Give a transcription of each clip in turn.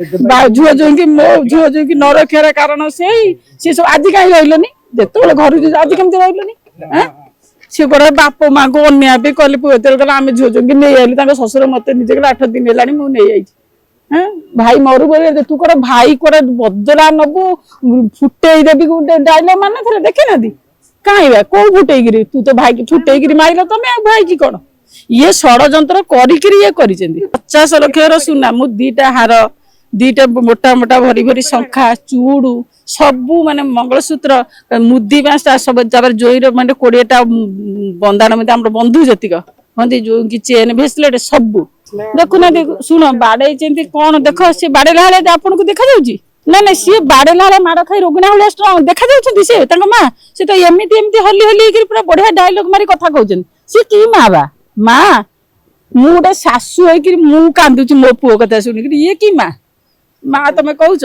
झुआ जो मो झुआ जो न रखार कारण से सब आज कहीं रही जिते घर आज कमी रही सी गोटे बाप माँ को अन्याय भी कले पुए कहला आम झुआ जो नहीं आइली शशुर मत निजे 8 दिन है मुझे भाई मरु बोले तू कौन भाई कौटे बदला नबू फुटे देवी गोटे डायलग मान थे देखे ना कहीं कौ फुटेगी तू तो भाई की फुटेगी मारिल तुम भाई की कौन ये षड़यंत्र कर 50 लाख सुना मु 2टा हार 2टा मोटा मोटा भरी भरी शंखा चूड़ू सबू माने मंगलसूत्र मुदी बाँसटा सब जोईर माने 20टा बंधाण मत बंधु जतिक हंदी जो कि चेन भेसलेट सबू देखुना शुण बाड़े कौन देख सी बाड़ेला आपन को देखा जाउची ना ना सी बाड़ेला माड़ खाई रोगिणा भाई स्ट्रंग देखा जाउछंती से माँ से तो एमती हली हली पूरा बढ़िया डायलॉग मारी कथा कहउछन सी की माँ बा माँ मु गोटे शाशु हो कांदुची मो पुओ कथा शुणिक ये की माँ माँ तुम कौच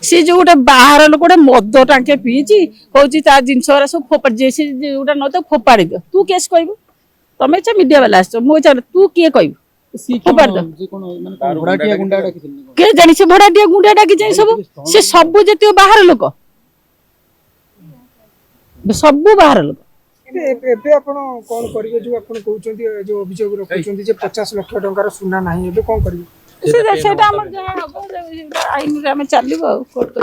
सी जो गोटे बाहर लोक गोटे मद टांके पीची कौची ता जिनस सब फोपाड़ी सी जोटा न तो फोपाड़ी दियो तू केस कहबू तुम मीडिया वाला आस तू किए कहबू के जानी से भड़ाटिया गुंडा डाकी सब से सब जतियो बाहर लोक सबू बाहर लोक एबे आपण कोन करिवे जो आपण कहउचंती जो अभियोग रखुचंती जे 50 लाख टंकार सुना नाही एबे कोन करिवे सेटा हम जहा हबो आईन रे हम चलिबो कोर्ट